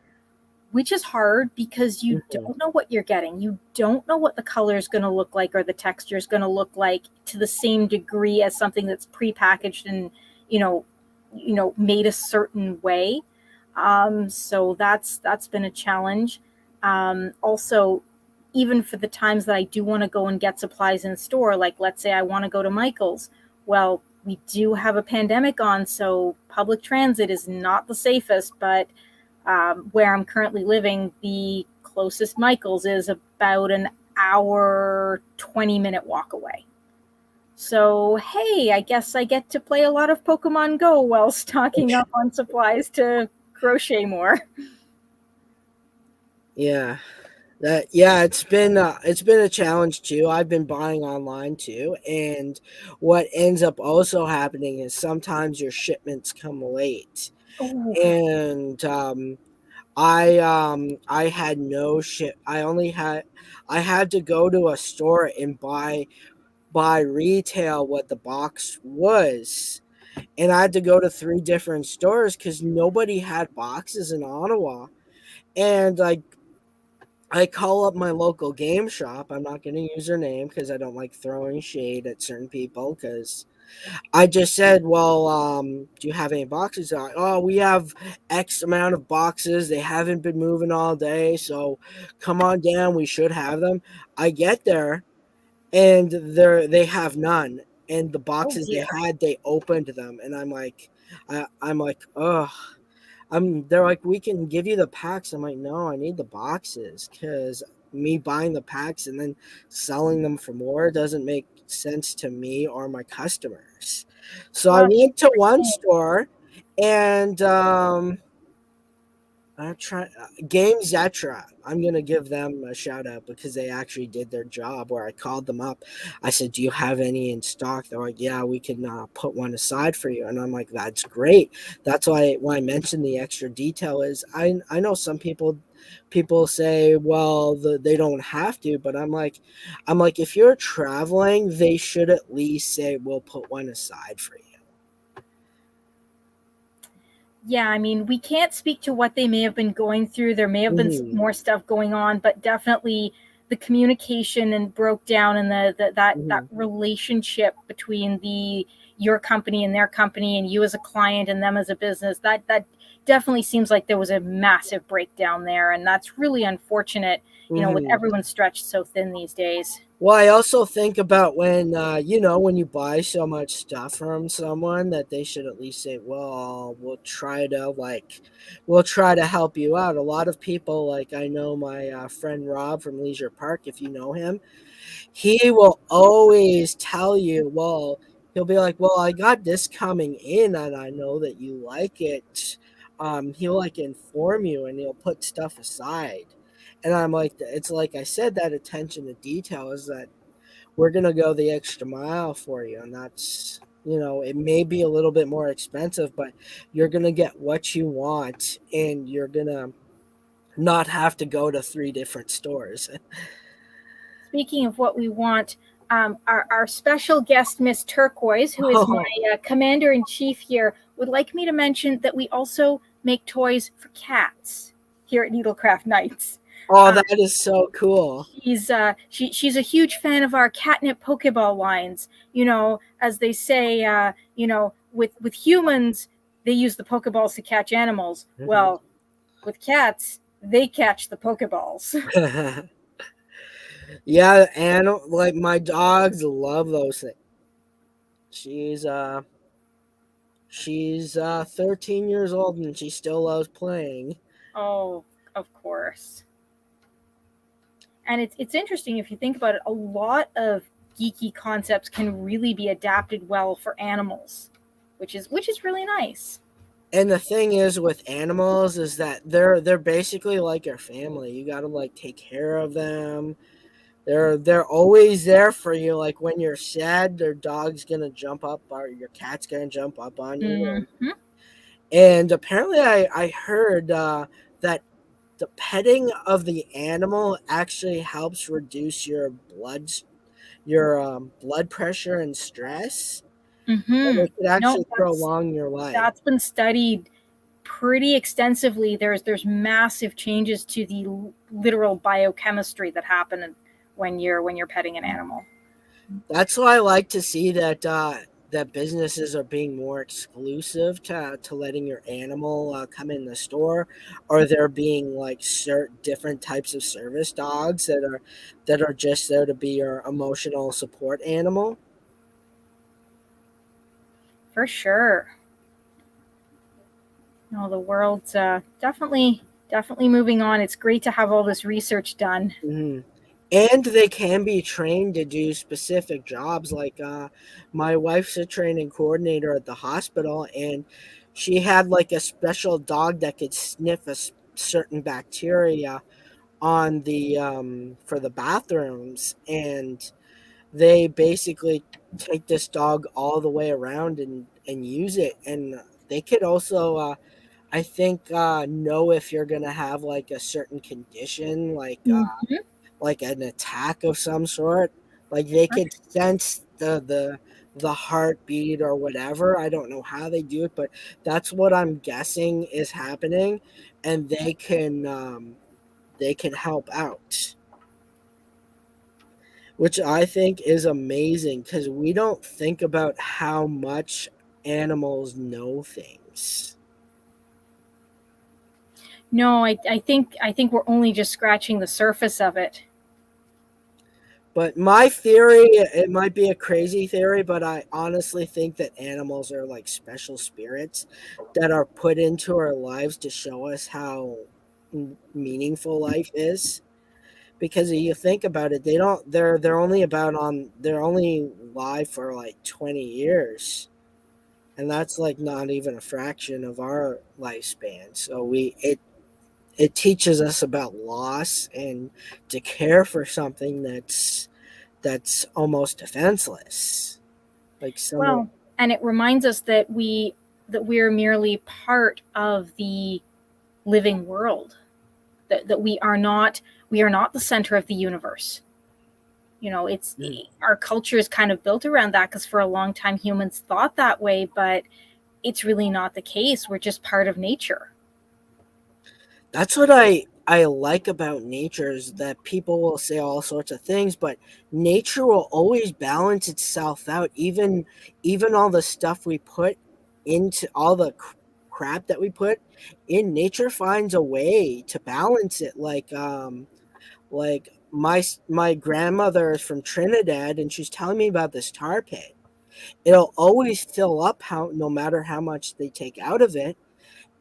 Speaker 2: which is hard because you
Speaker 1: Hmm.
Speaker 2: don't know what you're getting. You don't know what the color is going to look like or the texture is going to look like to the same degree as something that's prepackaged and you know made a certain way. So that's been a challenge. Also, even for the times that I do want to go and get supplies in store, like let's say I want to go to Michael's, well, we do have a pandemic on, so public transit is not the safest, but where I'm currently living, the closest Michael's is about an hour, 20-minute walk away. So, hey, I guess I get to play a lot of Pokemon Go while stocking up on supplies to crochet more.
Speaker 1: Yeah. Yeah, it's been a challenge too. I've been buying online too, and what ends up also happening is sometimes your shipments come late,
Speaker 2: Oh,
Speaker 1: and I had no ship. I had to go to a store and buy retail what the box was, and I had to go to three different stores because nobody had boxes in Ottawa, and I call up my local game shop. I'm not going to use their name because I don't like throwing shade at certain people. Because I just said, well, do you have any boxes? Oh, we have X amount of boxes. They haven't been moving all day. So come on down. We should have them. I get there and they have none. And the
Speaker 2: oh
Speaker 1: boxes they
Speaker 2: dear.
Speaker 1: had, they opened them. And I'm like, oh, they're like, we can give you the packs. I'm like, no, I need the boxes because me buying the packs and then selling them for more doesn't make sense to me or my customers. So I
Speaker 2: Well,
Speaker 1: went to one store and I try Game Zetra. I'm gonna give them a shout out because they actually did their job. Where I called them up, I said, "Do you have any in stock?" They're like, "Yeah, we can put one aside for you." And I'm like, "That's great." That's why I mentioned the extra detail is I know some people say, "Well, they don't have to," but I'm like, if you're traveling, they should at least say, "We'll put one aside for you."
Speaker 2: yeah, I mean, we can't speak to what they may have been going through. There may have been
Speaker 1: Hmm.
Speaker 2: more stuff going on, but definitely the communication and broke down, and that
Speaker 1: Hmm.
Speaker 2: relationship between the your company and their company, and you as a client and them as a business, that definitely seems like there was a massive breakdown there, and that's really unfortunate. With
Speaker 1: Hmm.
Speaker 2: everyone stretched so thin these days.
Speaker 1: Well, I also think about when when you buy so much stuff from someone that they should at least say, "Well, we'll try to help you out." A lot of people, like I know my friend Rob from Leisure Park, if you know him, he will always tell you, well, he'll be like, "Well, I got this coming in, and I know that you like it." He'll like inform you, and he'll put stuff aside. And I'm like, it's like I said, that attention to detail is that we're gonna go the extra mile for you, and that's it may be a little bit more expensive, but you're gonna get what you want, and you're gonna not have to go to three different stores.
Speaker 2: Speaking of what we want, our special guest, Miss Turquoise, who is my
Speaker 1: Oh,
Speaker 2: commander in chief here, would like me to mention that we also make toys for cats here at Needlecraft Nights.
Speaker 1: oh,
Speaker 2: Uh,
Speaker 1: that is so cool.
Speaker 2: she's a huge fan of our catnip Pokeball lines. As they say, with humans, they use the Pokeballs to catch animals.
Speaker 1: Mhm.
Speaker 2: Well, with cats, they catch the Pokeballs.
Speaker 1: Yeah, and like my dogs love those things. She's uh she's 13 years old and she still loves playing.
Speaker 2: Oh, of course. And it's interesting if you think about it. A lot of geeky concepts can really be adapted well for animals, which is really nice.
Speaker 1: And the thing is with animals is that they're basically like your family. You got to like take care of them. They're always there for you. Like when you're sad, their dog's gonna jump up or your cat's gonna jump up on you.
Speaker 2: Mm-hmm.
Speaker 1: And apparently, I heard that the petting of the animal actually helps reduce your blood pressure and stress, and
Speaker 2: Mm-hmm.
Speaker 1: it could
Speaker 2: No,
Speaker 1: actually
Speaker 2: that's
Speaker 1: prolong your life.
Speaker 2: that's been studied pretty extensively. There's massive changes to the literal biochemistry that happen when you're petting an animal.
Speaker 1: That's why I like to see that that businesses are being more exclusive to letting your animal come in the store, or they're being like certain different types of service dogs that are just there to be your emotional support animal.
Speaker 2: For sure. No, the world's definitely moving on. It's great to have all this research done.
Speaker 1: Mhm. And they can be trained to do specific jobs. Like my wife's a training coordinator at the hospital, and she had like a special dog that could sniff certain bacteria on the for the bathrooms, and they basically take this dog all the way around and use it, and they could also I think know if you're gonna have like a certain condition,
Speaker 2: Mm-hmm.
Speaker 1: like an attack of some sort. Like they could sense the heartbeat or whatever. I don't know how they do it, but that's what I'm guessing is happening, and they can help out, which I think is amazing because we don't think about how much animals know things.
Speaker 2: No, I think we're only just scratching the surface of it.
Speaker 1: But my theory, it might be a crazy theory, but I honestly think that animals are like special spirits that are put into our lives to show us how meaningful life is. Because if you think about it, they're only live for like 20 years. And that's like not even a fraction of our lifespan. So it teaches us about loss and to care for something that's almost defenseless, like someone.
Speaker 2: Well, and it reminds us that we're merely part of the living world. That we are not the center of the universe. It's
Speaker 1: Mm.
Speaker 2: our culture is kind of built around that because for a long time humans thought that way, but it's really not the case. We're just part of nature.
Speaker 1: That's what I like about nature is that people will say all sorts of things, but nature will always balance itself out. Even all the stuff we put into all the crap that we put in, nature finds a way to balance it. Like my grandmother is from Trinidad, and she's telling me about this tar pit. It'll always fill up how no matter how much they take out of it.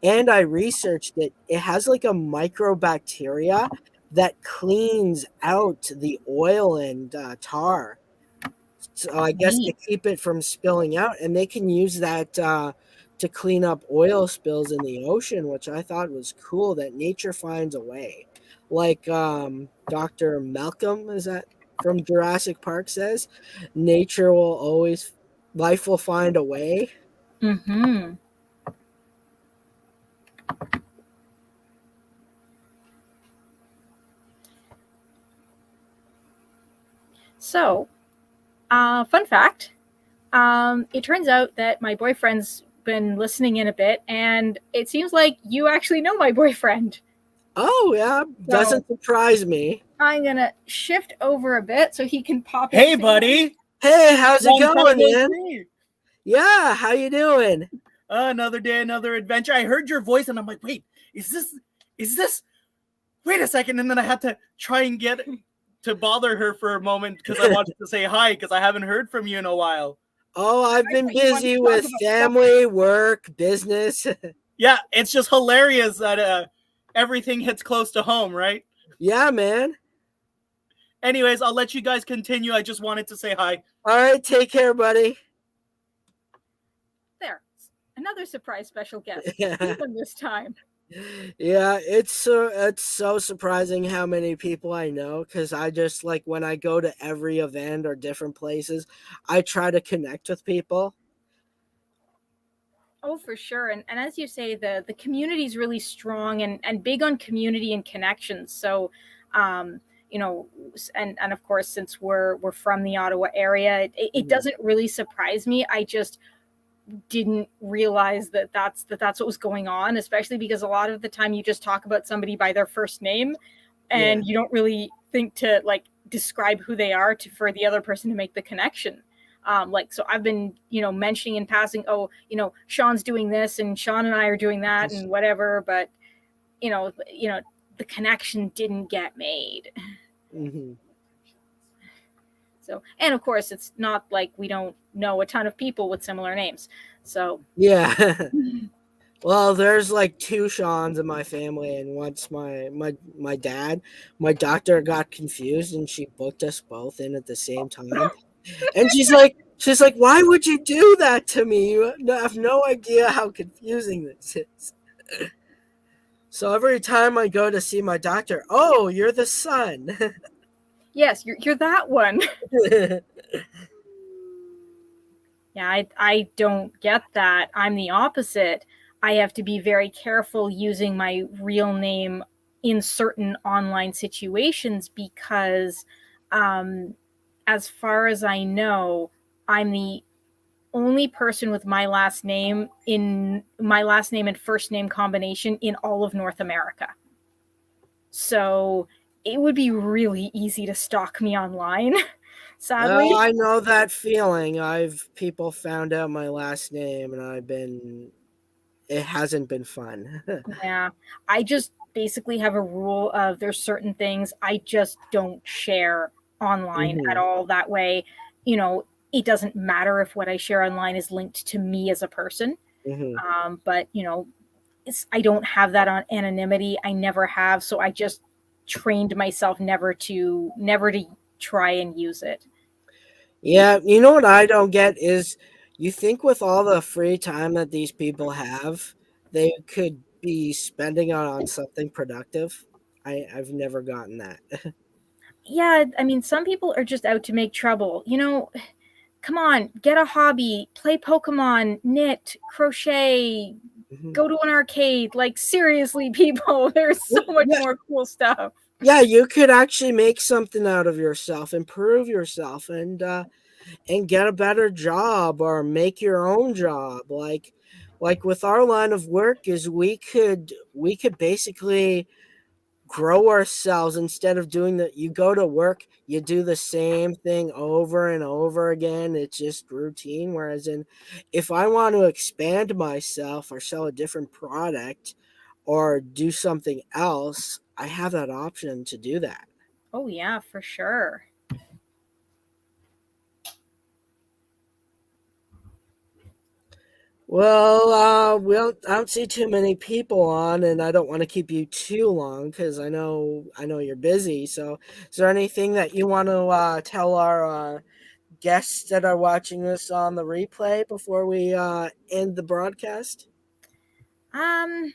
Speaker 1: And I researched it. It has like a microbacteria that cleans out the oil and tar. So I guess to
Speaker 2: Neat.
Speaker 1: keep it from spilling out, and they can use that to clean up oil spills in the ocean, which I thought was cool. That nature finds a way, like Dr. Malcolm is that from Jurassic Park says, nature will always, life will find a way.
Speaker 2: Mm-hmm. So, fun fact. It turns out that my boyfriend's been listening in a bit, and it seems like you actually know my boyfriend.
Speaker 1: Oh yeah,
Speaker 2: So
Speaker 1: doesn't surprise me.
Speaker 2: I'm gonna shift over a bit so he can pop in.
Speaker 3: Hey, buddy.
Speaker 1: Hey, how's it
Speaker 3: Long time
Speaker 1: going,
Speaker 3: no
Speaker 1: man?
Speaker 3: see.
Speaker 1: Yeah, how you doing?
Speaker 3: Another day, another adventure. I heard your voice and I'm like, wait, is this, wait a second. And then I had to try and get to bother her for a moment because I wanted to say hi because I haven't heard from you in a while.
Speaker 1: Oh, I've been
Speaker 2: thought you wanted
Speaker 1: busy
Speaker 2: to talk
Speaker 1: with
Speaker 2: about
Speaker 1: family, work, business.
Speaker 3: Yeah, it's just hilarious that everything hits close to home, right?
Speaker 1: Yeah, man.
Speaker 3: Anyways, I'll let you guys continue. I just wanted to say hi.
Speaker 1: All right, take care, buddy.
Speaker 2: There, another surprise special guest.
Speaker 1: Yeah.
Speaker 2: Stephen this time.
Speaker 1: Yeah, it's so surprising how many people I know, because I just like when I go to every event or different places, I try to connect with people.
Speaker 2: Oh, for sure. And as you say, the community is really strong and big on community and connections. So, um, you know, and of course, since we're from the Ottawa area, it
Speaker 1: Mhm.
Speaker 2: doesn't really surprise me. I just didn't realize that's what was going on, especially because a lot of the time you just talk about somebody by their first name,
Speaker 1: Yeah.
Speaker 2: and you don't really think to like describe who they are to for the other person to make the connection. Like, so I've been, mentioning in passing, oh, Sean's doing this and Sean and I are doing that and whatever, but the connection didn't get made.
Speaker 1: Hmm.
Speaker 2: So, and of course, it's not like we don't know a ton of people with similar names. So,
Speaker 1: Yeah. Well, there's like two Seans in my family, and once my dad, my doctor got confused, and she booked us both in at the same time. And she's like, why would you do that to me? You have no idea how confusing this is. So every time I go to see my doctor, oh, you're the son.
Speaker 2: yes, you're that one. Yeah, I don't get that. I'm the opposite. I have to be very careful using my real name in certain online situations because, um, as far as I know, I'm the only person with my last name and first name combination in all of North America. So it would be really easy to stalk me online, sadly.
Speaker 1: Well, I know that feeling. I've people found out my last name, and it hasn't been fun.
Speaker 2: Yeah. I just basically have a rule of there's certain things I just don't share online at
Speaker 1: Hmm.
Speaker 2: all. That way, it doesn't matter if what I share online is linked to me as a person.
Speaker 1: Hmm.
Speaker 2: But, I don't have that on anonymity. I never have. So I just trained myself never to try and use it.
Speaker 1: Yeah, you know what I don't get is you think with all the free time that these people have, they could be spending it on something productive. I've never gotten that.
Speaker 2: Yeah, I mean, some people are just out to make trouble. Come on, get a hobby, play Pokemon, knit, crochet,
Speaker 1: Mhm.
Speaker 2: go to an arcade. Like, seriously, people, there's so much
Speaker 1: Yeah,
Speaker 2: more cool stuff.
Speaker 1: yeah, you could actually make something out of yourself, improve yourself, and get a better job or make your own job. Like with our line of work is we could basically grow ourselves instead of doing that. You go to work, you do the same thing over and over again. It's just routine. Whereas if I want to expand myself or sell a different product or do something else, I have that option to do that.
Speaker 2: Oh, yeah, for sure.
Speaker 1: Well, I don't see too many people on, and I don't want to keep you too long because I know you're busy. So, is there anything that you want to tell our guests that are watching this on the replay before we end the broadcast?
Speaker 2: Um,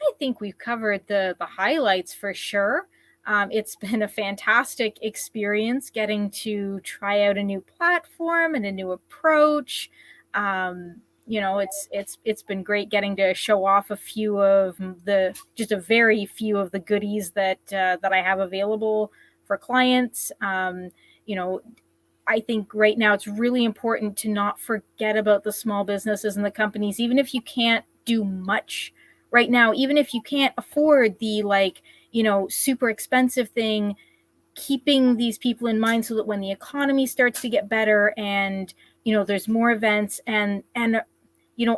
Speaker 2: I think we've covered the highlights for sure. It's been a fantastic experience getting to try out a new platform and a new approach. It's been great getting to show off a few of the just a very few of the goodies that I have available for clients. You know, I think right now it's really important to not forget about the small businesses and the companies, even if you can't do much right now, even if you can't afford the super expensive thing, keeping these people in mind so that when the economy starts to get better and there's more events and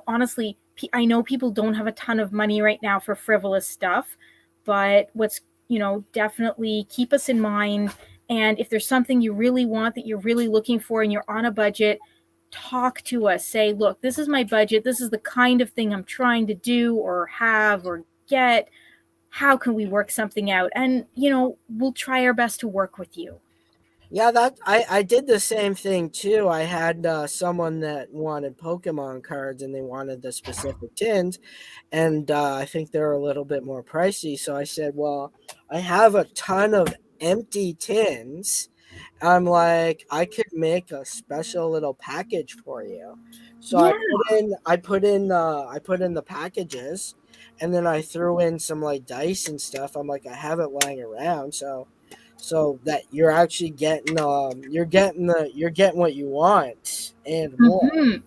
Speaker 2: honestly, I know people don't have a ton of money right now for frivolous stuff, but what's definitely keep us in mind And if there's something you really want that you're really looking for and you're on a budget, talk to us. Say, look, this is my budget. This is the kind of thing I'm trying to do or have or get. How can we work something out? And, we'll try our best to work with you.
Speaker 1: Yeah, that I did the same thing too. I had someone that wanted Pokemon cards and they wanted the specific tins, and I think they're a little bit more pricey. So I said, "Well, I have a ton of empty tins. I'm like, I could make a special little package for you." So
Speaker 2: Yeah.
Speaker 1: I put in the packages, and then I threw in some like dice and stuff. I'm like, I have it lying around, so that you're actually getting you're getting what you want and more.
Speaker 2: Mm-hmm.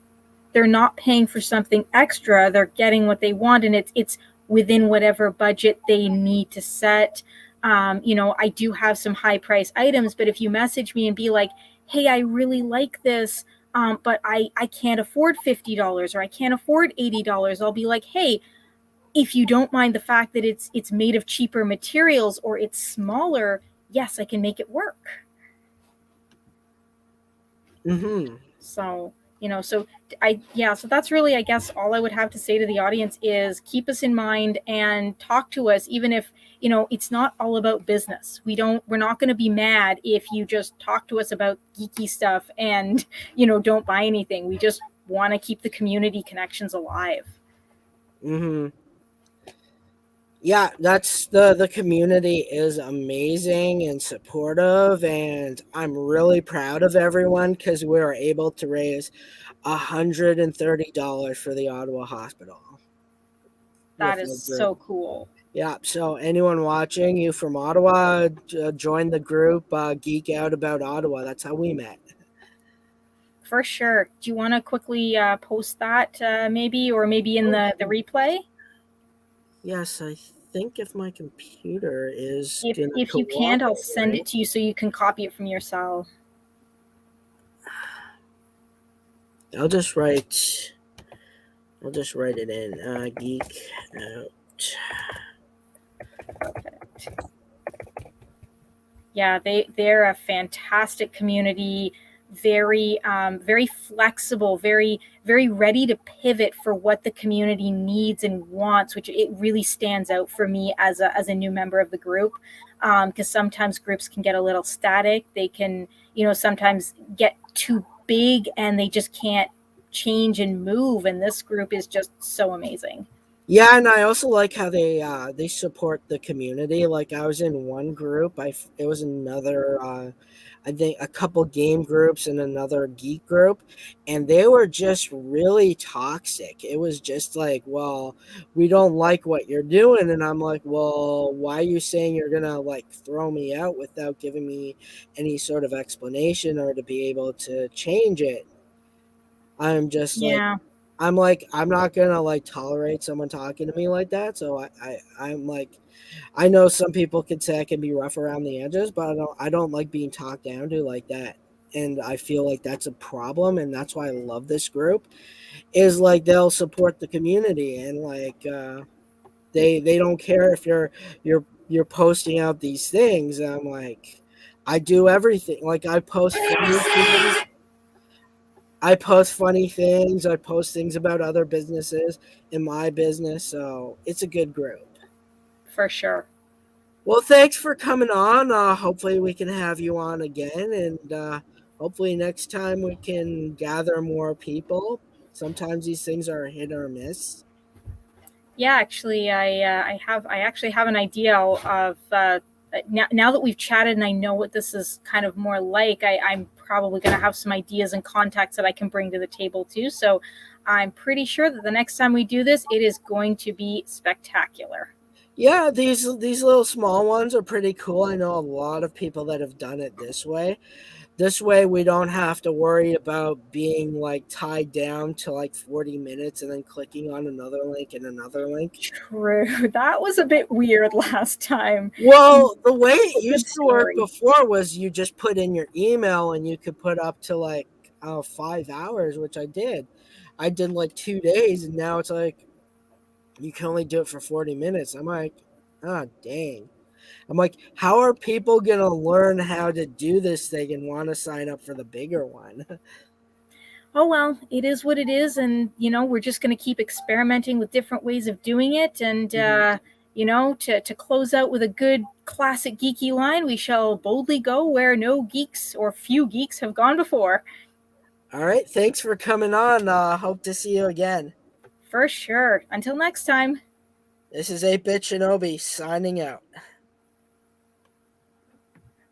Speaker 2: They're not paying for something extra. They're getting what they want, and it's within whatever budget they need to set. I do have some high price items, but if you message me and be like, "Hey, I really like this, but I can't afford $50 or I can't afford $80," I'll be like, "Hey, if you don't mind the fact that it's made of cheaper materials or it's smaller, yes, I can make it work."
Speaker 1: Mm-hmm.
Speaker 2: So that's really, I guess, all I would have to say to the audience is keep us in mind and talk to us, even if, it's not all about business. We're not going to be mad if you just talk to us about geeky stuff and, don't buy anything. We just want to keep the community connections alive.
Speaker 1: Mm-hmm. Yeah, that's the community is amazing and supportive, and I'm really proud of everyone because we were able to raise $130 for the Ottawa Hospital
Speaker 2: That
Speaker 1: with
Speaker 2: is
Speaker 1: our group.
Speaker 2: so cool.
Speaker 1: Yeah, so anyone watching, you from Ottawa, join the group, Geek Out About Ottawa. That's how we met.
Speaker 2: For sure. Do you want to quickly post that maybe, or maybe in the replay?
Speaker 1: Yes, I think if my computer is
Speaker 2: If
Speaker 1: gonna
Speaker 2: if you can't, I'll send it
Speaker 1: cooperate.
Speaker 2: to you so you can copy it from your cell.
Speaker 1: I'll just write. I'll just write it in. Geek Out.
Speaker 2: Yeah, they're a fantastic community, very flexible, very ready to pivot for what the community needs and wants, which it really stands out for me as a new member of the group. Because sometimes groups can get a little static. They can, sometimes get too big and they just can't change and move. And this group is just so amazing.
Speaker 1: Yeah, and I also like how they support the community. Like I was in one group. It was another. I think a couple game groups and another geek group, and they were just really toxic. It was just like, well, we don't like what you're doing, and I'm like, well, why are you saying you're gonna like throw me out without giving me any sort of explanation or to be able to change it? I'm just like
Speaker 2: Yeah.
Speaker 1: I'm not gonna like tolerate someone talking to me like that. So I'm like I know some people could say I can be rough around the edges, but I don't like being talked down to like that. And I feel like that's a problem, and that's why I love this group. Is like they'll support the community, and like they don't care if you're posting out these things. I'm like I do everything. Like I post funny things. I post things about other businesses in my business. So it's a good group.
Speaker 2: For sure.
Speaker 1: Well, thanks for coming on. Hopefully, we can have you on again. And hopefully, next time we can gather more people. Sometimes these things are hit or miss.
Speaker 2: Yeah, actually, I actually have an idea of now that we've chatted and I know what this is kind of more like. I'm probably going to have some ideas and contacts that I can bring to the table too. So I'm pretty sure that the next time we do this, it is going to be spectacular.
Speaker 1: Yeah, these little small ones are pretty cool. I know a lot of people that have done it this way. This way, we don't have to worry about being like tied down to like 40 minutes and then clicking on another link and another link.
Speaker 2: True. That was a bit weird last time.
Speaker 1: Well, the way it
Speaker 2: A good
Speaker 1: used to work
Speaker 2: story.
Speaker 1: before was you just put in your email and you could put up to like 5 hours, which I did. I did like 2 days, and now it's like you can only do it for 40 minutes. I'm like, oh, dang. I'm like, how are people going to learn how to do this thing and want to sign up for the bigger one?
Speaker 2: Oh well, it is what it is, and we're just going to keep experimenting with different ways of doing it. And to close out with a good classic geeky line, we shall boldly go where no geeks or few geeks have gone before.
Speaker 1: All right. Thanks for coming on. Hope to see you again.
Speaker 2: For sure. Until next time.
Speaker 1: This is 8-Bit Shinobi signing out.